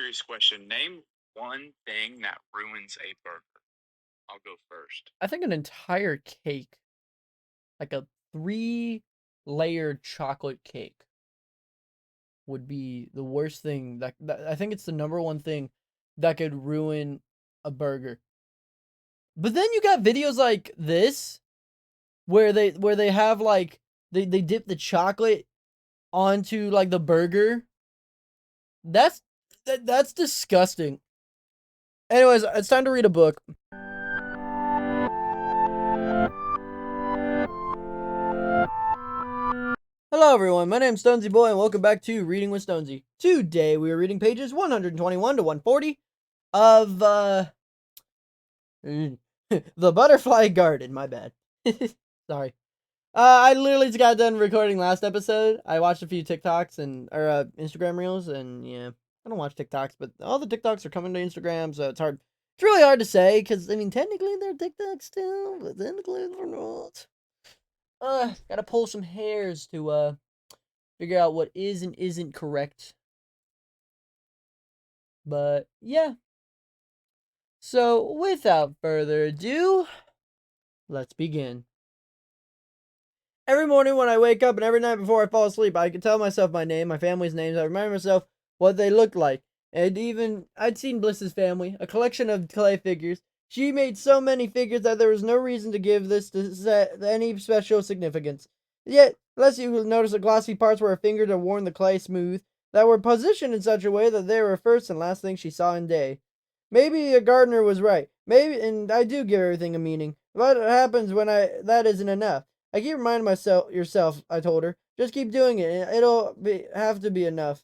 serious question. Name one thing that ruins a burger. I'll go first. I think an entire cake, like a 3-layered chocolate cake, would be the worst thing that I think it's the number one thing that could ruin a burger. But then you got videos like this where they have like they dip the chocolate onto like the burger. That's that's disgusting. Anyways, it's time to read a book. Hello everyone, my name's Stonsey Boy and welcome back to Reading with Stonsey. Today we are reading pages 121 to 140 of The Butterfly Garden, my bad. Sorry. I literally just got done recording last episode. I watched a few TikToks or Instagram reels, and yeah, I don't watch TikToks, but all the TikToks are coming to Instagram, so it's hard. It's really hard to say because I mean, technically they're TikToks too, but technically they're not. Gotta pull some hairs to figure out what is and isn't correct. But yeah. So without further ado, let's begin. Every morning when I wake up and every night before I fall asleep, I can tell myself my name, my family's names. I remind myself what they looked like. And even, I'd seen Bliss's family, a collection of clay figures. She made so many figures that there was no reason to give this to any special significance. Yet, unless you notice the glossy parts where her fingers had worn the clay smooth, that were positioned in such a way that they were first and last thing she saw in day. Maybe a gardener was right. Maybe, and I do give everything a meaning. What happens when that isn't enough? I keep reminding yourself, I told her. Just keep doing it, and have to be enough.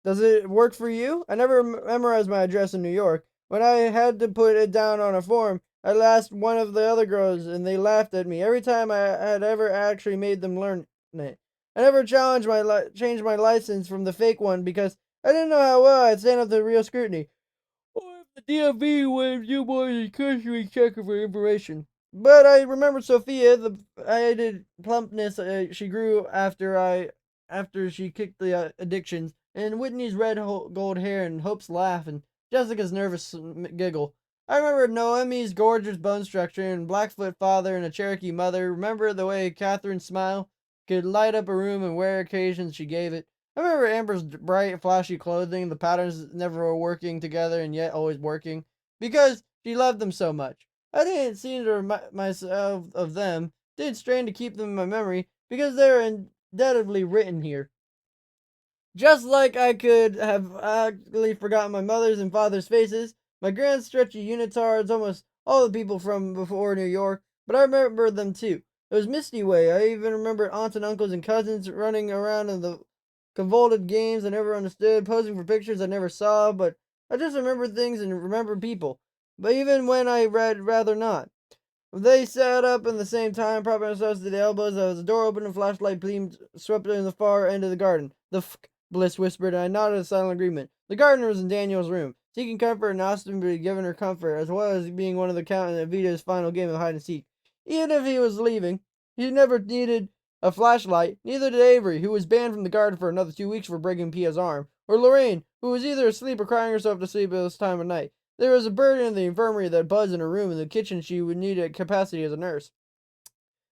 Does it work for you? I never memorized my address in New York. When I had to put it down on a form, I asked one of the other girls, and they laughed at me every time I had ever actually made them learn it. I never changed my license from the fake one because I didn't know how well I'd stand up to real scrutiny. Or if the DMV waves you boys a cursory check for information. But I remember Sophia, the added plumpness she grew after she kicked the addictions, and Whitney's red gold hair, and Hope's laugh, and Jessica's nervous giggle. I remember Noemi's gorgeous bone structure, and Blackfoot father, and a Cherokee mother. Remember the way Catherine's smile could light up a room, and rare occasions she gave it. I remember Amber's bright, flashy clothing, the patterns never were working together and yet always working, because she loved them so much. I didn't seem to remind myself of them, did strain to keep them in my memory, because they're indelibly written here. Just like I could have actually forgotten my mother's and father's faces, my grand stretchy unitards, almost all the people from before New York, but I remember them too. It was misty way. I even remember aunts and uncles and cousins running around in the convoluted games I never understood, posing for pictures I never saw, but I just remember things and remember people. But even when I read, rather not. They sat up in the same time, propping themselves to the elbows, as the door opened and flashlight gleamed, swept in the far end of the garden. The Bliss whispered, and I nodded in silent agreement. The gardener was in Daniel's room, seeking comfort and ostensibly giving her comfort, as well as being one of the count in Vita's final game of hide and seek. Even if he was leaving, he never needed a flashlight. Neither did Avery, who was banned from the garden for another 2 weeks for breaking Pia's arm, or Lorraine, who was either asleep or crying herself to sleep at this time of night. There was a bird in the infirmary that buzzed in her room. In the kitchen she would need a capacity as a nurse.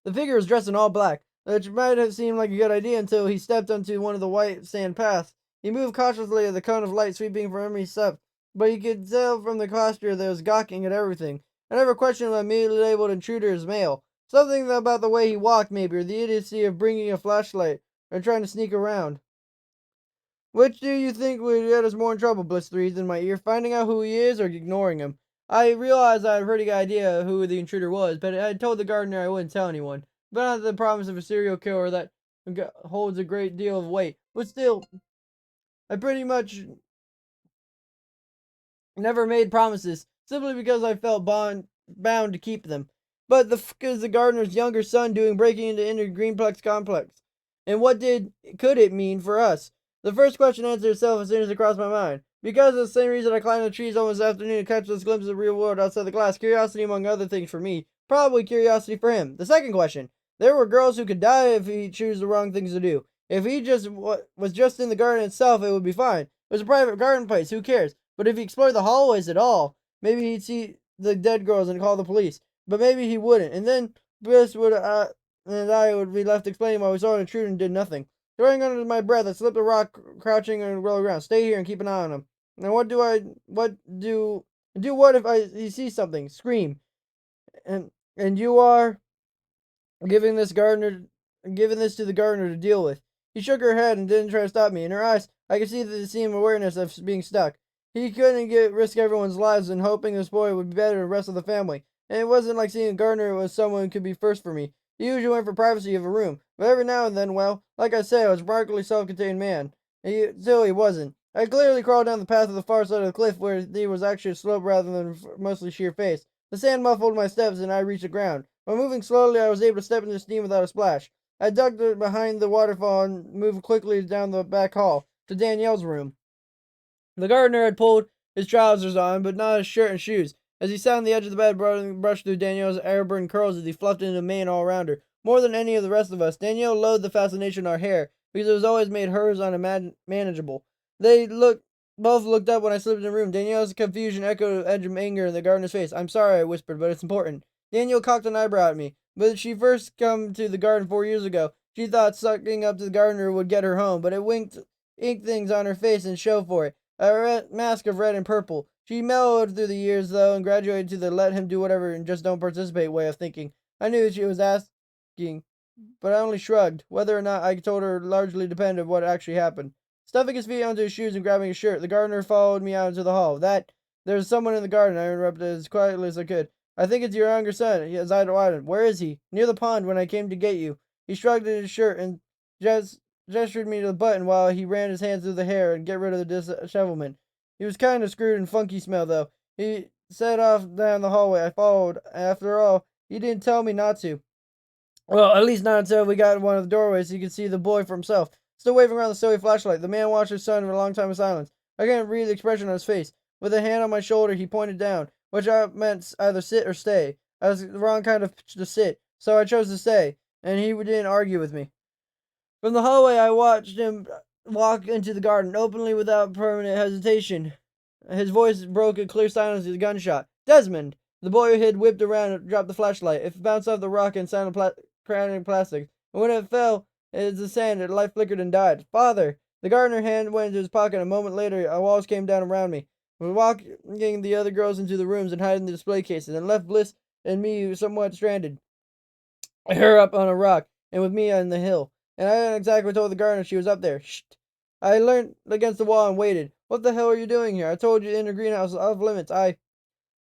The figure was dressed in all black, which might have seemed like a good idea until he stepped onto one of the white sand paths. He moved cautiously as the cone of light sweeping from every step, but you could tell from the posture that was gawking at everything. I never questioned him, immediately labeled intruder as male. Something about the way he walked, maybe, or the idiocy of bringing a flashlight, or trying to sneak around. Which do you think would get us more in trouble, Bliss breathed in my ear, finding out who he is or ignoring him? I realized I had a pretty good idea who the intruder was, but I told the gardener I wouldn't tell anyone. But not the promise of a serial killer that holds a great deal of weight. But still, I pretty much never made promises, simply because I felt bound to keep them. But the f is the gardener's younger son doing breaking into Greenplex complex? And what could it mean for us? The first question answered itself as soon as it crossed my mind. Because of the same reason I climbed the trees almost this afternoon to catch those glimpses of the real world outside the glass. Curiosity among other things for me. Probably curiosity for him. The second question. There were girls who could die if he chose the wrong things to do. If he just was just in the garden itself, it would be fine. It was a private garden place. Who cares? But if he explored the hallways at all, maybe he'd see the dead girls and call the police. But maybe he wouldn't. And then Bliss would and I would be left explaining why we saw an intruder and did nothing. Throwing under my breath, I slipped a rock, crouching and roll around. Stay here and keep an eye on him. And what if he sees something? Scream. And you are giving this gardener, giving this to the gardener to deal with. He shook her head and didn't try to stop me. In her eyes, I could see the seem awareness of being stuck. He couldn't risk everyone's lives and hoping this boy would be better than the rest of the family. And it wasn't like seeing a gardener was someone who could be first for me. He usually went for privacy of a room, but every now and then, well, like I say, I was a remarkably self-contained man. Still, he wasn't. I clearly crawled down the path to the far side of the cliff where there was actually a slope rather than mostly sheer face. The sand muffled my steps and I reached the ground. By moving slowly, I was able to step into the steam without a splash. I ducked behind the waterfall and moved quickly down the back hall to Danielle's room. The gardener had pulled his trousers on, but not his shirt and shoes. As he sat on the edge of the bed, brushed through Danielle's air-burned curls as he fluffed into a mane all around her. More than any of the rest of us, Danielle loathed the fascination of our hair, because it was always made hers unmanageable. Both looked up when I slipped in the room. Danielle's confusion echoed the edge of anger in the gardener's face. I'm sorry, I whispered, but it's important. Danielle cocked an eyebrow at me. But she first come to the garden 4 years ago. She thought sucking up to the gardener would get her home, but it inked things on her face and show for it. A mask of red and purple. She mellowed through the years, though, and graduated to the let him do whatever and just don't participate way of thinking. I knew she was asking, but I only shrugged. Whether or not I told her largely depended on what actually happened. Stuffing his feet onto his shoes and grabbing his shirt, the gardener followed me out into the hall. There's someone in the garden, I interrupted as quietly as I could. I think it's your younger son. His eyes widened. Where is he? Near the pond when I came to get you. He shrugged at his shirt and gestured me to the button while he ran his hands through the hair and get rid of the dishevelment. He was kind of screwed and funky smell, though. He set off down the hallway. I followed. After all, he didn't tell me not to. Well, at least not until we got in one of the doorways so you could see the boy for himself. Still waving around the silly flashlight, the man watched his son for a long time in silence. I couldn't read the expression on his face. With a hand on my shoulder, he pointed down, which I meant either sit or stay. I was the wrong kind of to sit, so I chose to stay, and he didn't argue with me. From the hallway, I watched him walk into the garden, openly without permanent hesitation. His voice broke a clear silence with a gunshot. Desmond! The boy had whipped around and dropped the flashlight. It bounced off the rock and sounded crowding plastic. And when it fell into the sand, the light flickered and died. Father! The gardener hand went into his pocket. A moment later, our walls came down around me. We were walking the other girls into the rooms and hiding the display cases, and left Bliss and me somewhat stranded. Her up on a rock, and with me on the hill. And I hadn't exactly told the gardener she was up there. Shh. I leaned against the wall and waited. What the hell are you doing here? I told you in the greenhouse off limits. I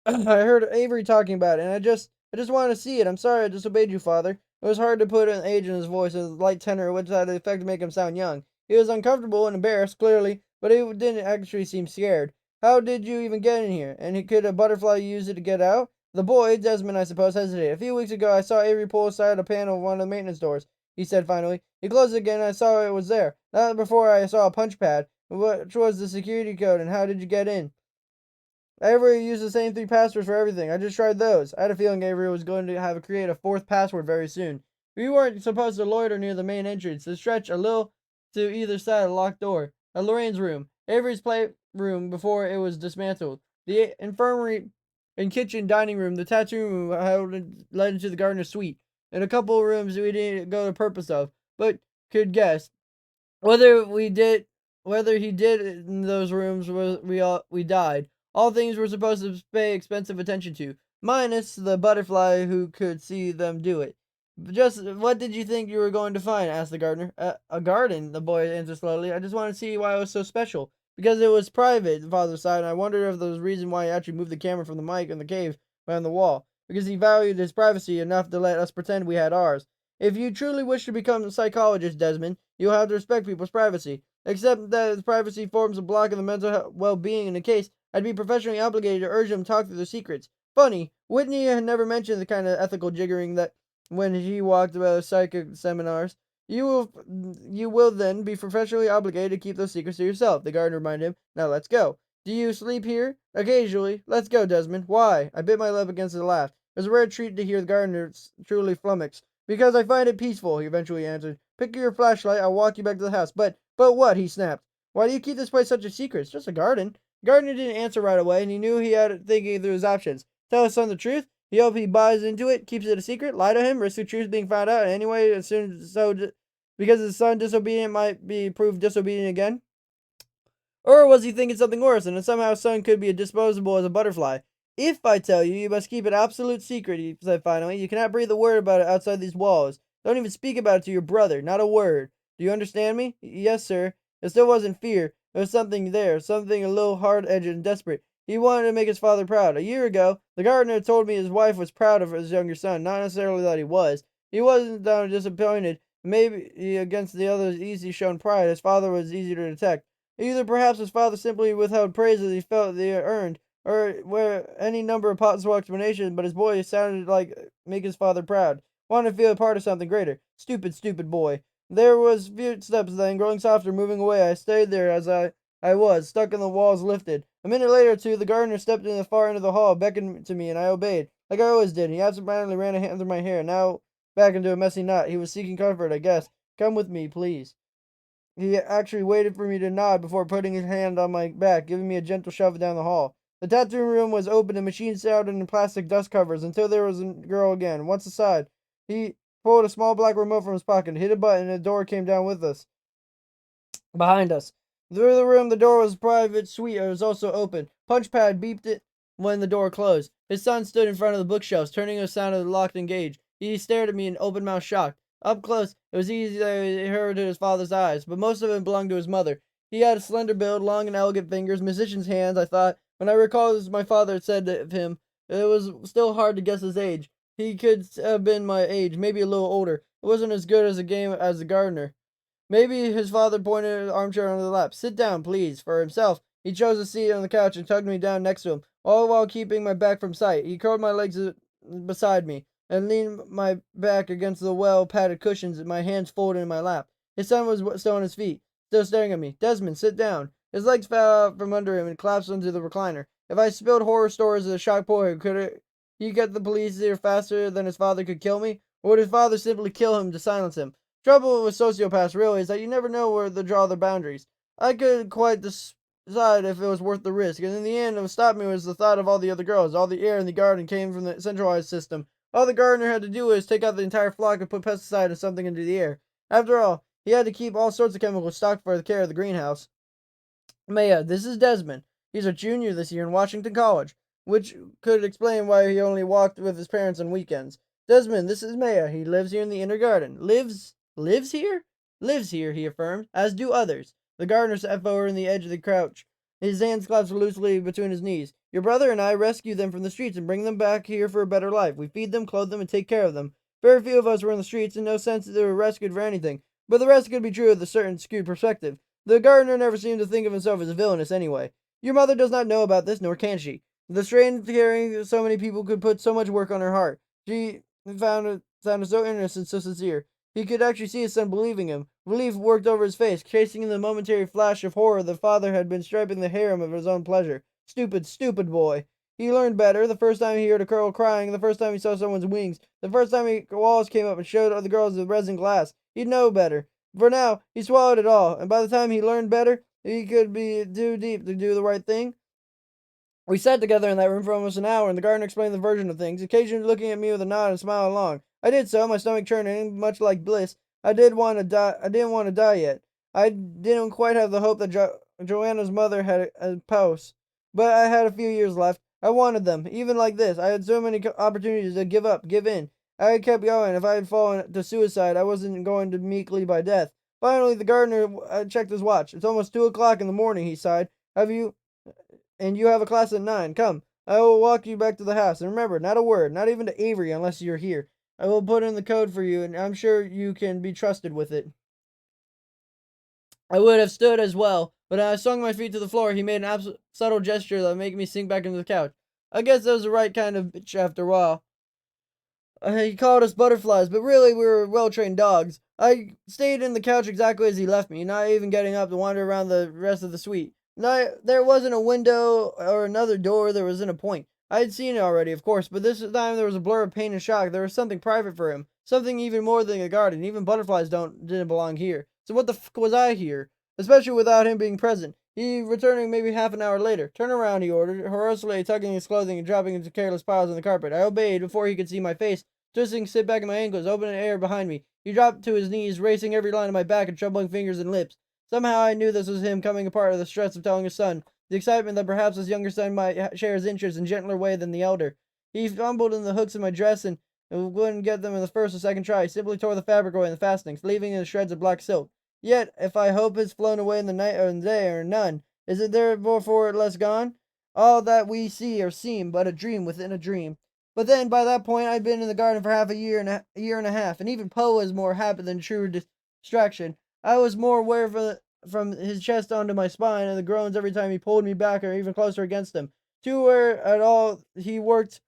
I heard Avery talking about it, and I just wanted to see it. I'm sorry I disobeyed you, Father. It was hard to put an age in his voice and a light tenor which had the effect to make him sound young. He was uncomfortable and embarrassed, clearly, but he didn't actually seem scared. How did you even get in here? And could a butterfly use it to get out? The boy, Desmond, I suppose, hesitated. A few weeks ago, I saw Avery pull aside a panel of one of the maintenance doors, he said finally. He closed it again, and I saw it was there. Not before I saw a punch pad, which was the security code, and how did you get in? Avery used the same three passwords for everything. I just tried those. I had a feeling Avery was going to have to create a fourth password very soon. We weren't supposed to loiter near the main entrance, to stretch a little to either side of the locked door. Lorraine's room, Avery's playroom before it was dismantled, the infirmary and kitchen dining room, the tattoo room led into the gardener's suite, and a couple of rooms we didn't go the purpose of, but could guess. Whether we did, whether he did in those rooms, we died. All things we're supposed to pay expensive attention to, minus the butterfly who could see them do it. Just what did you think you were going to find? Asked the gardener. A garden, the boy answered slowly. I just wanted to see why it was so special. Because it was private, the father sighed, and I wondered if there was a reason why he actually moved the camera from the mic in the cave behind the wall. Because he valued his privacy enough to let us pretend we had ours. If you truly wish to become a psychologist, Desmond, you'll have to respect people's privacy. Except that his privacy forms a block of the mental well-being in the case, I'd be professionally obligated to urge them to talk through their secrets. Funny, Whitney had never mentioned the kind of ethical jiggering that when he walked about psychic seminars. You will then be professionally obligated to keep those secrets to yourself, the gardener reminded him. Now let's go. Do you sleep here? Occasionally. Let's go, Desmond. Why? I bit my lip against a laugh. It was a rare treat to hear the gardener truly flummoxed. Because I find it peaceful, he eventually answered. Pick your flashlight. I'll walk you back to the house. But what? He snapped. Why do you keep this place such a secret? It's just a garden. Gardner didn't answer right away, and he knew he had thinking through his options. Tell his son the truth. He hopes he buys into it, keeps it a secret, lie to him, risk the truth being found out anyway, as soon as because his son disobedient might be proved disobedient again. Or was he thinking something worse, and that somehow son could be as disposable as a butterfly? If I tell you, you must keep it absolute secret, he said finally. You cannot breathe a word about it outside these walls. Don't even speak about it to your brother, not a word. Do you understand me? Yes, sir. It still wasn't fear. There was something there, something a little hard-edged and desperate. He wanted to make his father proud. A year ago, the gardener told me his wife was proud of his younger son, not necessarily that he was. He wasn't down disappointed. Maybe against the other's easy shown pride, his father was easy to detect. Either perhaps his father simply withheld praise that he felt they earned, or where any number of possible explanations, but his boy sounded like make his father proud. Wanted to feel a part of something greater. Stupid, stupid boy. There was footsteps then, growing softer, moving away. I stayed there as I was, stuck in the walls lifted. A minute later or two, the gardener stepped in the far end of the hall, beckoned to me, and I obeyed, like I always did. He absentmindedly ran a hand through my hair, now back into a messy knot. He was seeking comfort, I guess. Come with me, please. He actually waited for me to nod before putting his hand on my back, giving me a gentle shove down the hall. The tattoo room was open and machines sounded in plastic dust covers until there was a girl again. Once aside, he pulled a small black remote from his pocket, hit a button, and the door came down with us. Behind us. Through the room, the door was a private suite. It was also open. Punchpad beeped it when the door closed. His son stood in front of the bookshelves, turning to the sound of the locked and gauge. He stared at me in open-mouthed shock. Up close, it was easy to hear to his father's eyes, but most of it belonged to his mother. He had a slender build, long and elegant fingers, musician's hands, I thought. When I recalled as my father had said of him, it was still hard to guess his age. He could have been my age, maybe a little older. It wasn't as good as a game as the gardener. Maybe his father pointed an armchair under the lap. Sit down, please. For himself, he chose a seat on the couch and tugged me down next to him, all while keeping my back from sight. He curled my legs beside me and leaned my back against the well-padded cushions, my hands folded in my lap. His son was still on his feet, still staring at me. Desmond, sit down. His legs fell out from under him and collapsed into the recliner. If I spilled horror stories of the shocked boy, he get the police here faster than his father could kill me? Or would his father simply kill him to silence him? Trouble with sociopaths, really, is that you never know where to draw their boundaries. I could quite decide if it was worth the risk, and in the end, what stopped me was the thought of all the other girls. All the air in the garden came from the centralized system. All the gardener had to do was take out the entire flock and put pesticide or something into the air. After all, he had to keep all sorts of chemicals stocked for the care of the greenhouse. Maya, this is Desmond. He's a junior this year in Washington College, which could explain why he only walked with his parents on weekends. Desmond, this is Maya. He lives here in the inner garden. Lives here? Lives here, he affirmed, as do others. The gardener sat forward on the edge of the couch, his hands clasped loosely between his knees. Your brother and I rescue them from the streets and bring them back here for a better life. We feed them, clothe them, and take care of them. Very few of us were in the streets, in no sense that they were rescued for anything, but the rest could be true of a certain skewed perspective. The gardener never seemed to think of himself as a villainous anyway. Your mother does not know about this, nor can she. The strain of caring so many people could put so much work on her heart. She found it sounded so innocent, so sincere. He could actually see his son believing him. Relief worked over his face, chasing the momentary flash of horror the father had been striping the harem of his own pleasure. Stupid, stupid boy. He learned better the first time he heard a girl crying, the first time he saw someone's wings, the first time walls came up and showed other girls the resin glass. He'd know better. For now, he swallowed it all, and by the time he learned better, he could be too deep to do the right thing. We sat together in that room for almost an hour, and the gardener explained the version of things, occasionally looking at me with a nod and smile along. I did so, my stomach churning, much like bliss. I didn't want to die yet. I didn't quite have the hope that Joanna's mother had a pulse, but I had a few years left. I wanted them, even like this. I had so many opportunities to give up, give in. I had kept going. If I had fallen to suicide, I wasn't going to meekly by death. Finally, the gardener checked his watch. It's almost 2 o'clock in the morning, he sighed. And you have a class at 9. Come, I will walk you back to the house. And remember, not a word, not even to Avery unless you're here. I will put in the code for you, and I'm sure you can be trusted with it. I would have stood as well, but I swung my feet to the floor. He made an subtle gesture that made me sink back into the couch. I guess that was the right kind of bitch after a while. He called us butterflies, but really we were well-trained dogs. I stayed in the couch exactly as he left me, not even getting up to wander around the rest of the suite. There wasn't a window or another door, there wasn't a point. I had seen it already, of course, but this time there was a blur of pain and shock. There was something private for him, something even more than a garden. Even butterflies didn't belong here. So what the fuck was I here? Especially without him being present. He returning maybe half an hour later. "Turn around," he ordered, horrorously tugging his clothing and dropping into careless piles on the carpet. I obeyed before he could see my face, twisting sit back at my ankles, open air behind me. He dropped to his knees, racing every line of my back and troubling fingers and lips. Somehow I knew this was him coming apart of the stress of telling his son, the excitement that perhaps his younger son might share his interest in gentler way than the elder. He fumbled in the hooks of my dress and wouldn't get them in the first or second try. He simply tore the fabric away in the fastenings, leaving in the shreds of black silk. Yet, if I hope has flown away in the night or in the day, or none, is it therefore less gone? All that we see or seem but a dream within a dream. But then, by that point, I'd been in the garden for half a year and a half, and even Poe was more happy than true distraction. I was more aware from his chest onto my spine and the groans every time he pulled me back or even closer against him. To where at all he worked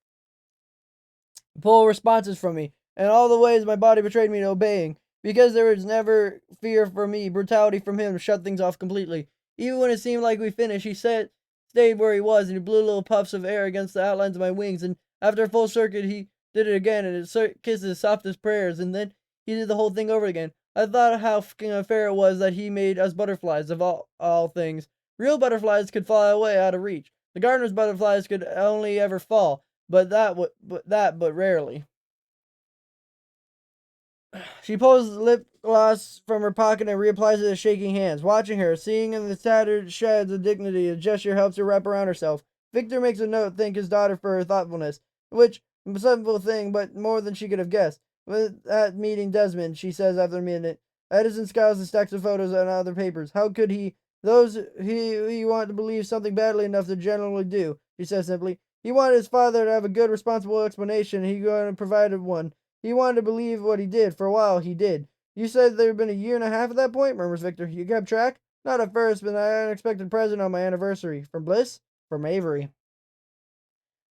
pull responses from me, and all the ways my body betrayed me to obeying. Because there was never fear for me, brutality from him shut things off completely. Even when it seemed like we finished, stayed where he was, and he blew little puffs of air against the outlines of my wings, and after a full circuit, he did it again, and it kissed as soft as prayers, and then he did the whole thing over again. I thought how fucking unfair it was that he made us butterflies, of all things. Real butterflies could fly away out of reach. The gardener's butterflies could only ever fall, but rarely. She pulls lip gloss from her pocket and reapplies it to shaking hands. Watching her, seeing in the tattered shreds of dignity, a gesture helps her wrap around herself. Victor makes a note, thank his daughter for her thoughtfulness, which, a simple thing, but more than she could have guessed. With that meeting Desmond, she says after a minute. Edison scours the stacks of photos and other papers. How could he, those he wanted to believe something badly enough to generally do, she says simply. He wanted his father to have a good, responsible explanation, and he provided one. He wanted to believe what he did. For a while, he did. You said there had been a year and a half at that point, murmurs Victor. You kept track? Not at first, but I had an unexpected present on my anniversary. From Bliss? From Avery.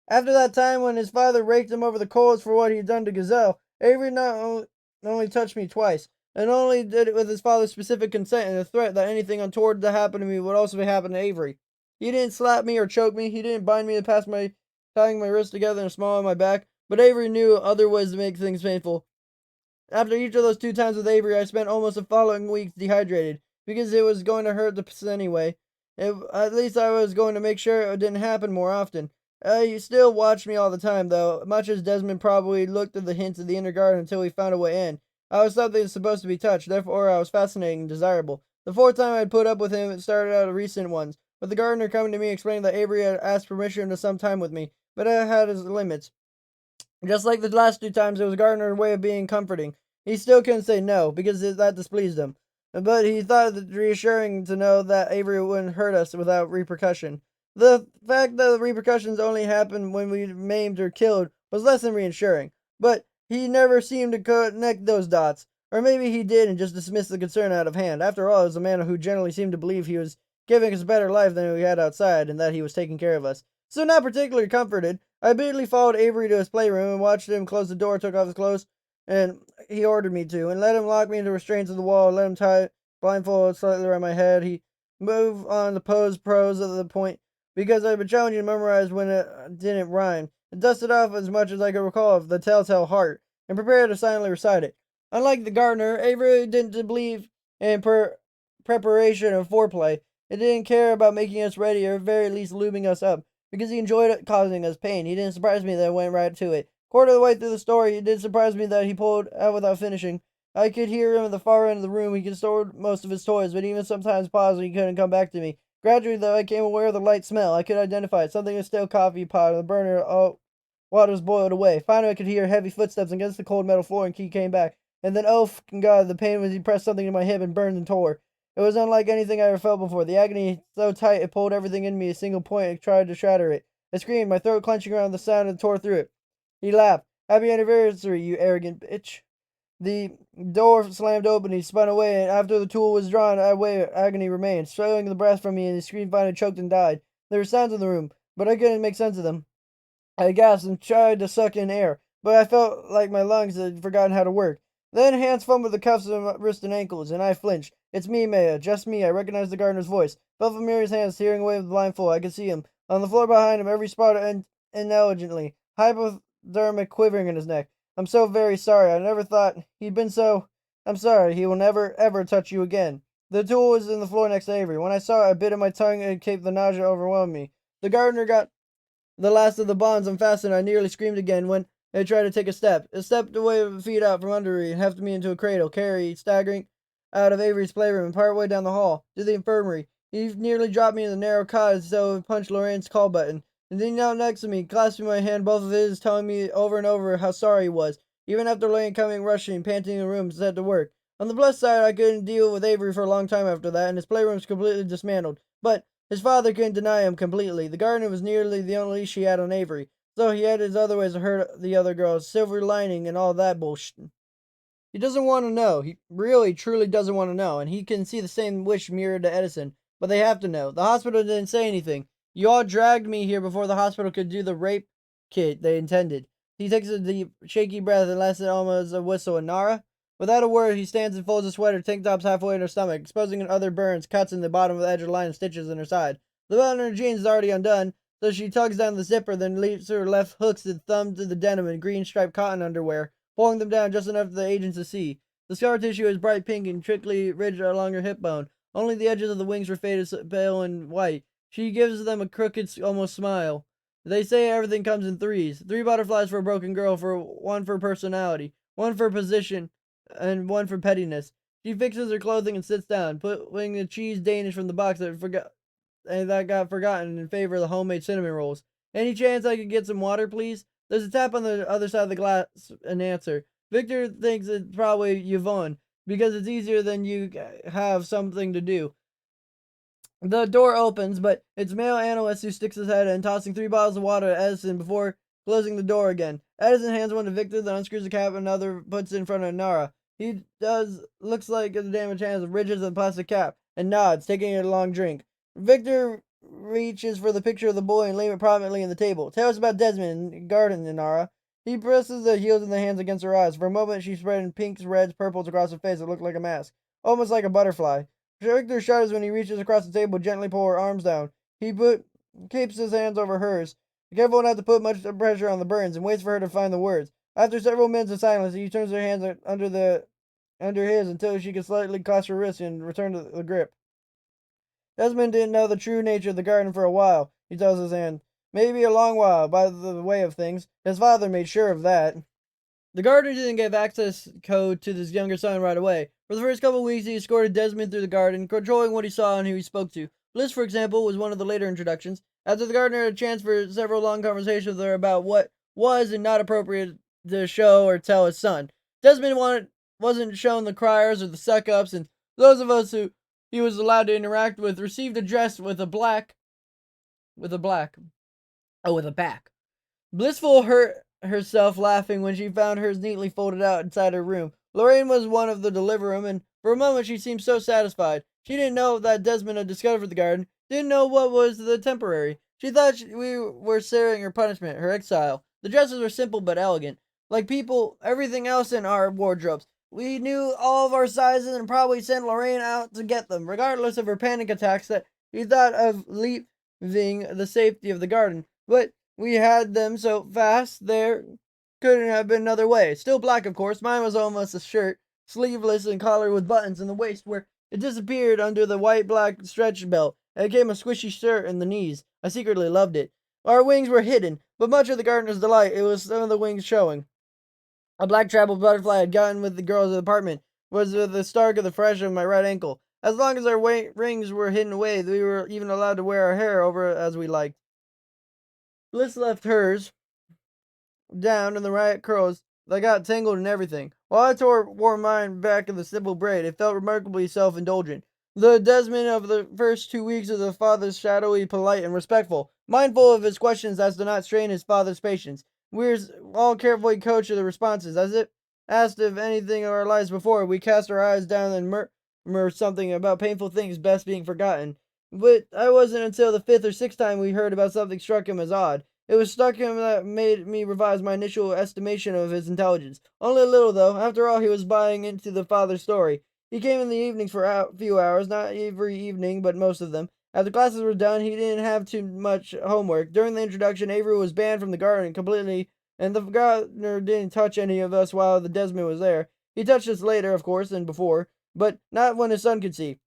After that time when his father raked him over the coals for what he had done to Gazelle, Avery not only touched me twice, and only did it with his father's specific consent and a threat that anything untoward to happen to me would also happen to Avery. He didn't slap me or choke me. He didn't bind me to tying my wrists together and small on my back. But Avery knew other ways to make things painful. After each of those 2 times with Avery, I spent almost the following weeks dehydrated, because it was going to hurt the anyway. At least I was going to make sure it didn't happen more often. He still watched me all the time, though, much as Desmond probably looked at the hints of the inner garden until he found a way in. I was something supposed to be touched, therefore I was fascinating and desirable. The 4th time I'd put up with him, it started out of recent ones, with the gardener coming to me explaining that Avery had asked permission to some time with me, but it had its limits. Just like the last 2 times, it was Gardner's way of being comforting. He still couldn't say no, because that displeased him. But he thought it reassuring to know that Avery wouldn't hurt us without repercussion. The fact that the repercussions only happened when we maimed or killed was less than reassuring. But he never seemed to connect those dots. Or maybe he did and just dismissed the concern out of hand. After all, he was a man who generally seemed to believe he was giving us a better life than we had outside, and that he was taking care of us. So not particularly comforted, I immediately followed Avery to his playroom and watched him close the door, took off his clothes, and he ordered me to, and let him lock me into restraints of the wall, and let him tie blindfold slightly around my head. He moved on the prose of the point, because I'd been challenging to memorize when it didn't rhyme, and dusted off as much as I could recall of the telltale heart, and prepared to silently recite it. Unlike the gardener, Avery didn't believe in preparation or foreplay. It didn't care about making us ready, or at very least lubing us up, because he enjoyed causing us pain. He didn't surprise me that I went right to it. Quarter of the way through the story, it did surprise me that he pulled out without finishing. I could hear him at the far end of the room. He could store most of his toys, but even sometimes paused when he couldn't come back to me. Gradually, though, I became aware of the light smell. I could identify it. Something in a stale coffee pot on the burner. Oh, water was boiled away. Finally, I could hear heavy footsteps against the cold metal floor, and he came back. And then, oh, fucking God, the pain was he pressed something in my hip and burned and tore. It was unlike anything I ever felt before. The agony so tight it pulled everything in me a single point and tried to shatter it. I screamed, my throat clenching around the sound, and tore through it. He laughed. Happy anniversary, you arrogant bitch. The door slammed open. He spun away, and after the tool was drawn, agony remained, swelling the breath from me, and the scream finally choked and died. There were sounds in the room, but I couldn't make sense of them. I gasped and tried to suck in air, but I felt like my lungs had forgotten how to work. Then hands fumbled the cuffs of my wrists and ankles, and I flinched. It's me, Maya, just me. I recognized the gardener's voice. Felt familiar hands tearing away with the blindfold. I could see him. On the floor behind him, every spot intelligently. Hypodermic quivering in his neck. I'm so very sorry. I never thought he'd been so. I'm sorry. He will never, ever touch you again. The tool was in the floor next to Avery. When I saw it, a bit of my tongue and cape the nausea overwhelmed me. The gardener got the last of the bonds unfastened. I nearly screamed again when I tried to take a step. It stepped away with feet out from under me and hefted me into a cradle, carry staggering out of Avery's playroom and part way down the hall to the infirmary. He nearly dropped me in the narrow cottage so he punched Lorraine's call button. And then he knelt next to me, clasping my hand, both of his, telling me over and over how sorry he was. Even after Lorraine coming rushing, panting in the room, set to work. On the plus side, I couldn't deal with Avery for a long time after that, and his playroom was completely dismantled. But his father couldn't deny him completely. The gardener was nearly the only leash she had on Avery, so he had his other ways to hurt the other girls, silver lining and all that bullshit. He doesn't want to know. He really, truly doesn't want to know, and he can see the same wish mirrored to Edison. But they have to know. The hospital didn't say anything. You all dragged me here before the hospital could do the rape kit they intended. He takes a deep, shaky breath and lets it almost a whistle. And Nara? Without a word, he stands and folds his sweater, tank tops halfway in her stomach, exposing other burns, cuts in the bottom of the edge of the line, and stitches in her side. The belt in her jeans is already undone, so she tugs down the zipper, then leaps her left hooks and thumb to the denim and green striped cotton underwear, pulling them down just enough for the agents to see. The scar tissue is bright pink and trickly ridged along her hip bone. Only the edges of the wings were faded pale and white. She gives them a crooked, almost smile. They say everything comes in threes. 3 butterflies for a broken girl, for one for personality, one for position, and one for pettiness. She fixes her clothing and sits down, putting the cheese Danish from the box that got forgotten in favor of the homemade cinnamon rolls. Any chance I could get some water, please? There's a tap on the other side of the glass in answer. Victor thinks it's probably Yvonne, because it's easier than you have something to do. The door opens, but it's male analyst who sticks his head in, tossing 3 bottles of water at Edison before closing the door again. Edison hands one to Victor, then unscrews the cap, and another puts it in front of Nara. He looks like the damaged hands of ridges of the plastic cap, and nods, taking a long drink. Victor reaches for the picture of the boy and lays it prominently on the table. Tell us about Desmond and Garden, Nara. He presses the heels of the hands against her eyes. For a moment, she spread in pinks, reds, purples across her face that looked like a mask, almost like a butterfly. Victor shudders when he reaches across the table, gently pull her arms down. Keeps his hands over hers, careful not to put much pressure on the burns, and waits for her to find the words. After several minutes of silence, he turns her hands under his until she can slightly clasp her wrist and return to the grip. Desmond didn't know the true nature of the garden for a while, he tells his hand. Maybe a long while, by the way of things. His father made sure of that. The gardener didn't give access code to his younger son right away. For the first couple of weeks, he escorted Desmond through the garden, controlling what he saw and who he spoke to. Bliss, for example, was one of the later introductions. After the gardener had a chance for several long conversations with her about what was and not appropriate to show or tell his son, wasn't shown the criers or the suck-ups, and those of us who he was allowed to interact with received a dress with a back. Blissful hurt herself laughing when she found hers neatly folded out inside her room. Lorraine was one of the deliverum, and for a moment she seemed so satisfied. She didn't know that Desmond had discovered the garden, didn't know what was the temporary. She thought we were sharing her punishment, her exile. The dresses were simple but elegant, like everything else in our wardrobes. We knew all of our sizes and probably sent Lorraine out to get them, regardless of her panic attacks that she thought of leaving the safety of the garden. But we had them so fast there couldn't have been another way. Still black, of course. Mine was almost a shirt, sleeveless and collared with buttons in the waist where it disappeared under the white black stretch belt. It became a squishy shirt in the knees. I secretly loved it. Our wings were hidden, but much of the gardener's delight, it was some of the wings showing. A black travel butterfly had gotten with the girls' apartment, was the stark of the fresh of my right ankle. As long as our rings were hidden away, we were even allowed to wear our hair over as we liked. Bliss left hers down in the right curls that got tangled and everything. While I wore mine back in the simple braid, it felt remarkably self-indulgent. The Desmond of the first 2 weeks of the father's shadowy, polite, and respectful, mindful of his questions as to not strain his father's patience. We were all carefully coached to the responses, as if asked if anything of our lives before, we cast our eyes down and murmur something about painful things best being forgotten. But I wasn't until the 5th or 6th time we heard about something struck him as odd. It was stuck him that made me revise my initial estimation of his intelligence. Only a little, though. After all, he was buying into the father's story. He came in the evenings for a few hours, not every evening, but most of them. After classes were done, he didn't have too much homework. During the introduction, Avery was banned from the garden completely and the gardener didn't touch any of us while the Desmond was there. He touched us later, of course, and before, but not when his son could see.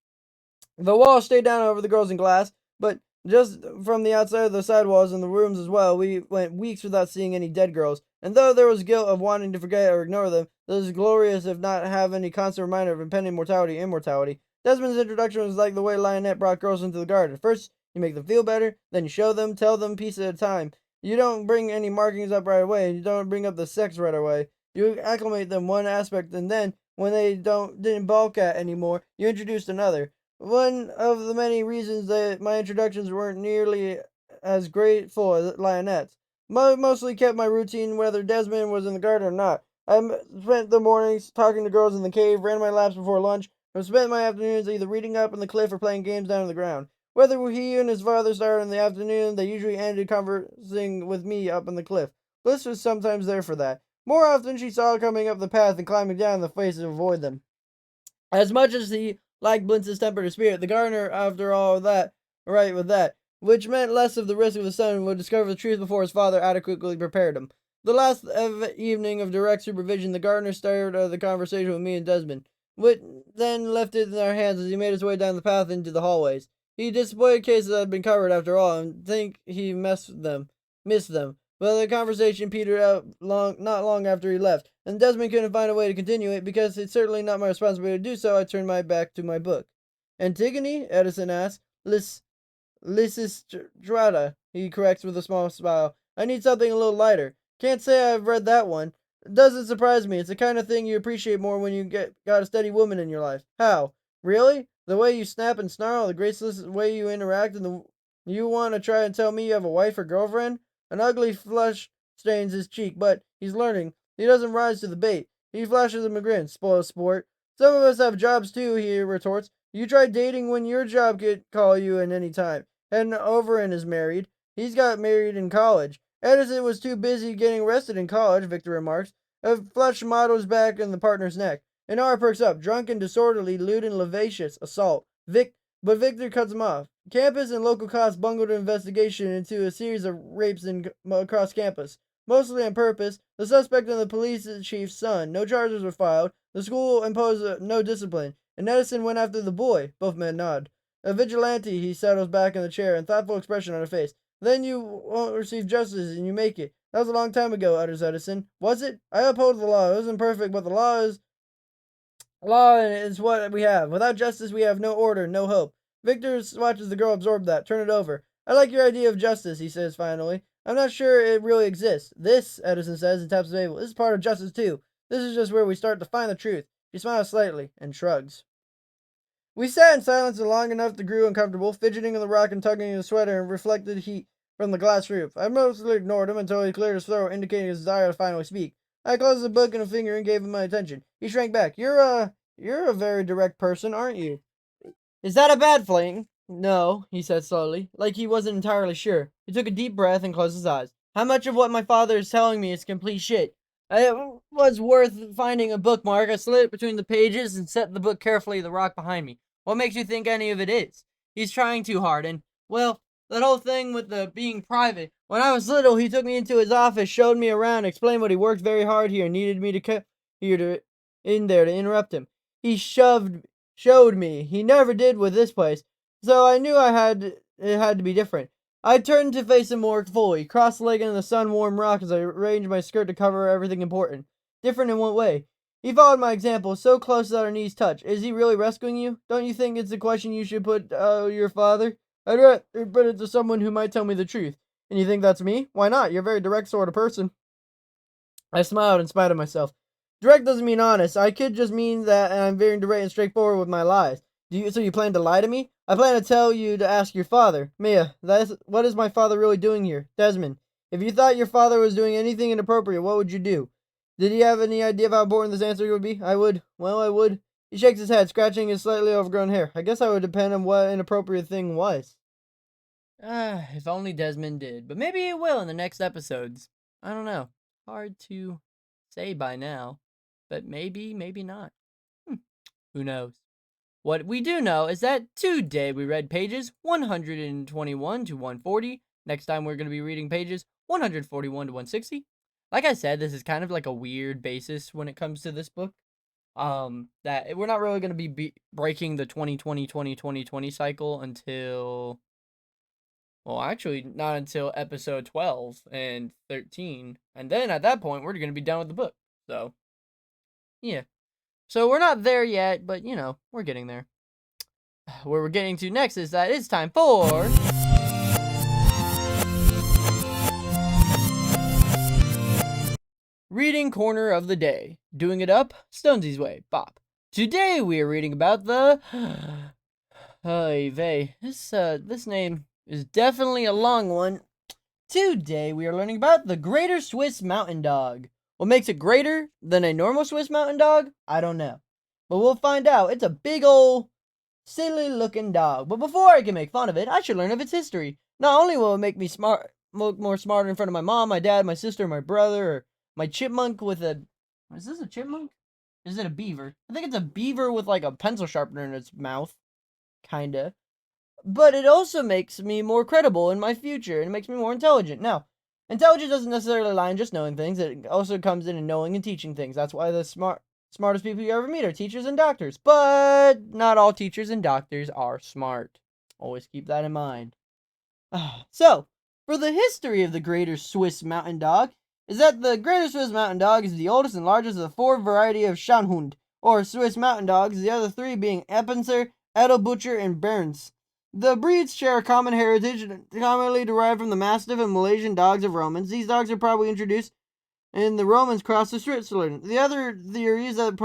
The walls stayed down over the girls in glass, but just from the outside of the sidewalls and the rooms as well, we went weeks without seeing any dead girls. And though there was guilt of wanting to forget or ignore them, there was glorious if not have any constant reminder of impending mortality and immortality. Desmond's introduction was like the way Lionette brought girls into the garden. First, you make them feel better, then you show them, tell them piece at a time. You don't bring any markings up right away, and you don't bring up the sex right away. You acclimate them one aspect, and then, when they didn't balk at anymore, you introduced another. One of the many reasons that my introductions weren't nearly as grateful as Lionette's. Mostly kept my routine whether Desmond was in the garden or not. Spent the mornings talking to girls in the cave, ran my laps before lunch, and spent my afternoons either reading up on the cliff or playing games down on the ground. Whether he and his father started in the afternoon, they usually ended conversing with me up on the cliff. Bliss was sometimes there for that. More often she saw coming up the path and climbing down the face to avoid them. As much as he liked Blintz's temper and spirit, the gardener, after all that, right with that, which meant less of the risk of his son would discover the truth before his father adequately prepared him. The last evening of direct supervision, the gardener started the conversation with me and Desmond, which then left it in our hands as he made his way down the path into the hallways. He disappointed cases that had been covered after all, and think he missed them. But the conversation petered out not long after he left, and Desmond couldn't find a way to continue it because it's certainly not my responsibility to do so. I turned my back to my book. Antigone? Edison asked. Lysistrata, he corrects with a small smile. I need something a little lighter. Can't say I've read that one. It doesn't surprise me. It's the kind of thing you appreciate more when you got a steady woman in your life. How? Really? The way you snap and snarl, the graceless way you interact, and you want to try and tell me you have a wife or girlfriend? An ugly flush stains his cheek, but he's learning. He doesn't rise to the bait. He flashes him a grin. Spoiled sport. Some of us have jobs too, he retorts. You try dating when your job could call you in any time. Heading over and is married. He's got married in college. Edison was too busy getting arrested in college, Victor remarks. A flush mottos back in the partner's neck. An R perks up. Drunk and disorderly, lewd and lascivious. Assault. But Victor cuts him off. Campus and local cops bungled an investigation into a series of rapes across campus. Mostly on purpose. The suspect and the police chief's son. No charges were filed. The school imposed no discipline. And Edison went after the boy. Both men nod. A vigilante, he settles back in the chair, and thoughtful expression on her face. Then you won't receive justice, and you make it. That was a long time ago, utters Edison. Was it? I uphold the law. It wasn't perfect, but the law is what we have. Without justice, we have no order, no hope. Victor watches the girl absorb that. Turn it over. I like your idea of justice, he says finally. I'm not sure it really exists. This, Edison says, and taps the table, this is part of justice too. This is just where we start to find the truth. She smiles slightly and shrugs. We sat in silence long enough to grew uncomfortable, fidgeting on the rock and tugging at the sweater and reflected heat from the glass roof. I mostly ignored him until he cleared his throat, indicating his desire to finally speak. I closed the book in a finger and gave him my attention. He shrank back. You're a very direct person, aren't you? Is that a bad thing? No, he said slowly, like he wasn't entirely sure. He took a deep breath and closed his eyes. How much of what my father is telling me is complete shit? It was worth finding a bookmark. I slid it between the pages and set the book carefully in the rock behind me. What makes you think any of it is? He's trying too hard, and, well, that whole thing with the being private. When I was little, he took me into his office, showed me around, explained what he worked very hard here, and needed me to in there to interrupt him. He showed me. He never did with this place. So I knew it had to be different. I turned to face him more fully, cross-legged in the sun-warmed rock as I arranged my skirt to cover everything important. Different in what way? He followed my example, so close that our knees touched. Is he really rescuing you? Don't you think it's a question you should put your father? I'd rather put it to someone who might tell me the truth. And you think that's me? Why not? You're a very direct sort of person. I smiled in spite of myself. Direct doesn't mean honest. I could just mean that I'm very direct and straightforward with my lies. So you plan to lie to me? I plan to tell you to ask your father. Mia, what is my father really doing here? Desmond, if you thought your father was doing anything inappropriate, what would you do? Did he have any idea of how important this answer would be? I would. He shakes his head, scratching his slightly overgrown hair. I guess I would depend on what inappropriate thing was. If only Desmond did. But maybe it will in the next episodes. I don't know. Hard to say by now. But maybe not. Who knows? What we do know is that today we read pages 121 to 140. Next time we're going to be reading pages 141 to 160. like I said, this is kind of like a weird basis when it comes to this book. That we're not really going to be breaking the 2020 cycle until, well, actually, not until episode 12 and 13. And then at that point, we're going to be done with the book. So, yeah. So we're not there yet, but we're getting there. Where we're getting to next is that it's time for Reading Corner of the Day. Doing it up Stonsey's way. Bop. Today we are reading about the Hey, vey. This name is definitely a long one. Today we are learning about the Greater Swiss Mountain Dog. What makes it greater than a normal Swiss Mountain Dog? I don't know. But we'll find out. It's a big ol' silly looking dog. But before I can make fun of it, I should learn of its history. Not only will it make me more smarter in front of my mom, my dad, my sister, my brother, or my chipmunk with a... Is this a chipmunk? Is it a beaver? I think it's a beaver with like a pencil sharpener in its mouth. Kinda. But it also makes me more credible in my future, and it makes me more intelligent. Now, intelligence doesn't necessarily lie in just knowing things. It also comes in knowing and teaching things. That's why the smartest people you ever meet are teachers and doctors. But not all teachers and doctors are smart. Always keep that in mind. So, for the history of the Greater Swiss Mountain Dog, is that the Greater Swiss Mountain Dog is the oldest and largest of the four variety of Schanhund, or Swiss Mountain Dogs, the other three being Epenser, Edelbutcher, and Berns. The breeds share a common heritage, commonly derived from the Mastiff and Malaysian dogs of Romans. These dogs are probably introduced in the Romans crossed to Switzerland. The other theory is that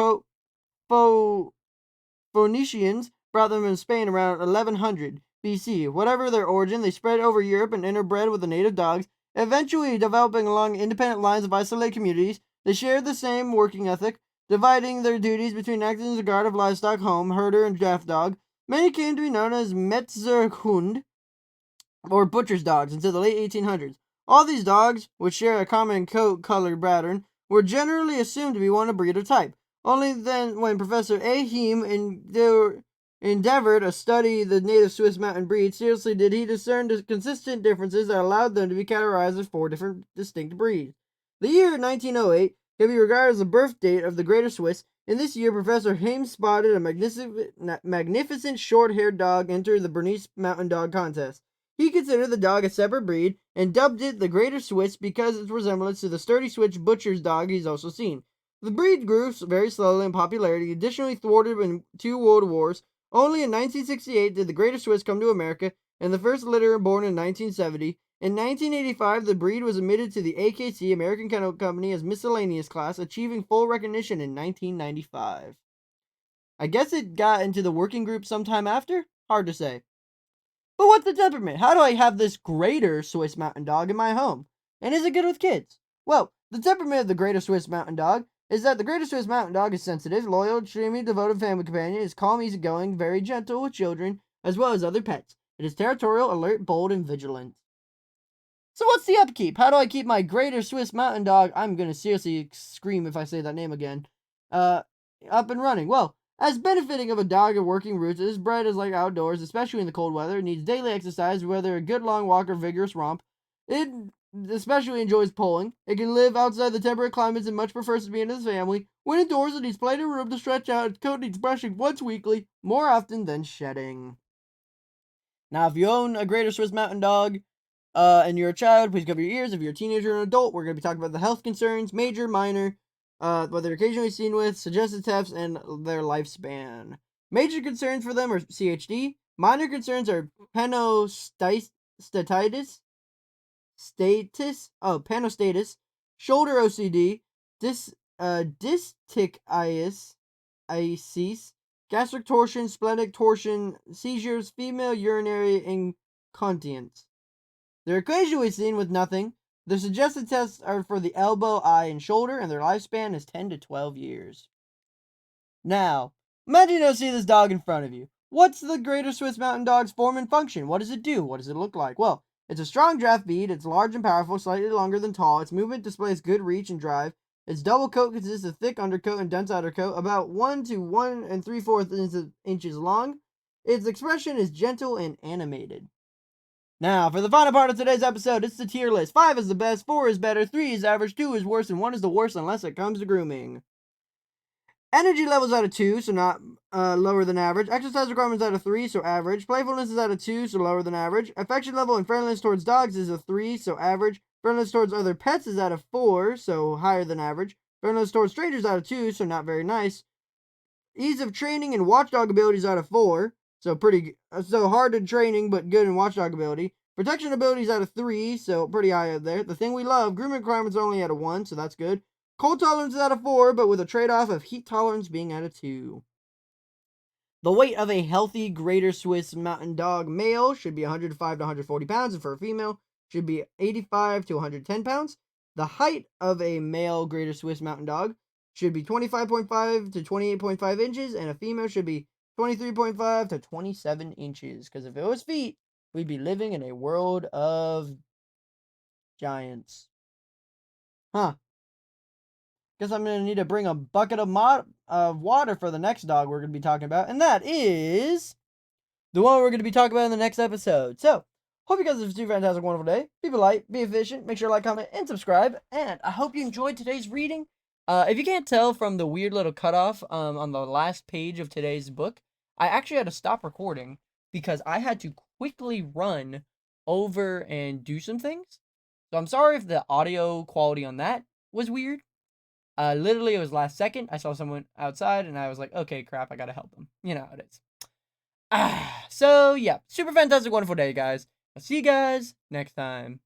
Phoenicians brought them in Spain around 1100 BC. Whatever their origin, they spread over Europe and interbred with the native dogs, eventually developing along independent lines of isolated communities. They shared the same working ethic, dividing their duties between acting as a guard of livestock, home, herder, and draft dog. Many came to be known as Metzgerhund, or butcher's dogs, until the late 1800s. All these dogs, which share a common coat color pattern, were generally assumed to be one breed or type. Only then, when Professor A. Heim endeavored to study the native Swiss mountain breeds, seriously did he discern the consistent differences that allowed them to be categorized as four different distinct breeds. The year 1908 can be regarded as the birth date of the Greater Swiss. In this year, Professor Heim spotted a magnificent short-haired dog enter the Bernese Mountain Dog Contest. He considered the dog a separate breed and dubbed it the Greater Swiss because of its resemblance to the sturdy Swiss butcher's dog he's also seen. The breed grew very slowly in popularity, additionally thwarted in 2 world wars. Only in 1968 did the Greater Swiss come to America, and the first litter born in 1970. In 1985, the breed was admitted to the AKC, American Kennel Company, as miscellaneous class, achieving full recognition in 1995. I guess it got into the working group sometime after? Hard to say. But what's the temperament? How do I have this Greater Swiss Mountain Dog in my home? And is it good with kids? Well, the temperament of the Greater Swiss Mountain Dog is that the Greater Swiss Mountain Dog is sensitive, loyal, extremely devoted family companion, is calm, easygoing, very gentle with children, as well as other pets. It is territorial, alert, bold, and vigilant. So what's the upkeep? How do I keep my Greater Swiss Mountain Dog, I'm gonna seriously scream if I say that name again, up and running? Well, as benefiting of a dog of working roots, it is bred as like outdoors, especially in the cold weather. It needs daily exercise, whether a good long walk or vigorous romp. It especially enjoys pulling. It can live outside the temperate climates and much prefers to be in its family. When indoors, it needs plenty of room to stretch out. Its coat needs brushing once weekly, more often than shedding. Now, if you own a Greater Swiss Mountain Dog, and you're a child, please cover your ears. If you're a teenager or an adult, we're going to be talking about the health concerns, major, minor, what they're occasionally seen with, suggested tests, and their lifespan. Major concerns for them are CHD. Minor concerns are panostatis, panostatis, shoulder OCD, distichiasis, gastric torsion, splenic torsion, seizures, female urinary incontinence. They're occasionally seen with nothing. The suggested tests are for the elbow, eye, and shoulder, and their lifespan is 10 to 12 years. Now, imagine you don't see this dog in front of you. What's the Greater Swiss Mountain Dog's form and function? What does it do? What does it look like? Well, it's a strong draft breed. It's large and powerful, slightly longer than tall. Its movement displays good reach and drive. Its double coat consists of thick undercoat and dense outer coat, about 1 to 1 3/4 inches long. Its expression is gentle and animated. Now, for the final part of today's episode, it's the tier list. 5 is the best, 4 is better, 3 is average, 2 is worse, and 1 is the worst unless it comes to grooming. Energy levels out of 2, so not lower than average. Exercise requirements out of 3, so average. Playfulness is out of 2, so lower than average. Affection level and friendliness towards dogs is a 3, so average. Friendliness towards other pets is out of 4, so higher than average. Friendliness towards strangers out of 2, so not very nice. Ease of training and watchdog abilities out of 4, so hard in training but good in watchdog ability. Protection abilities out of 3, so pretty high up there. The thing we love, grooming requirements only out of 1, so that's good. Cold tolerance is out of 4, but with a trade-off of heat tolerance being out of 2. The weight of a healthy Greater Swiss Mountain Dog male should be 105 to 140 pounds, and for a female should be 85 to 110 pounds. The height of a male Greater Swiss Mountain Dog should be 25.5 to 28.5 inches, and a female should be 23.5 to 27 inches. Because if it was feet, we'd be living in a world of giants. Huh. Guess I'm going to need to bring a bucket of water for the next dog we're going to be talking about. And that is the one we're going to be talking about in the next episode. So, hope you guys have a super fantastic, wonderful day. Be polite, be efficient, make sure to like, comment, and subscribe. And I hope you enjoyed today's reading. If you can't tell from the weird little cutoff on the last page of today's book, I actually had to stop recording because I had to quickly run over and do some things. So I'm sorry if the audio quality on that was weird. Literally, it was last second. I saw someone outside, and I was like, okay, crap, I gotta help them. You know how it is. So, yeah, super fantastic, wonderful day, guys. I'll see you guys next time.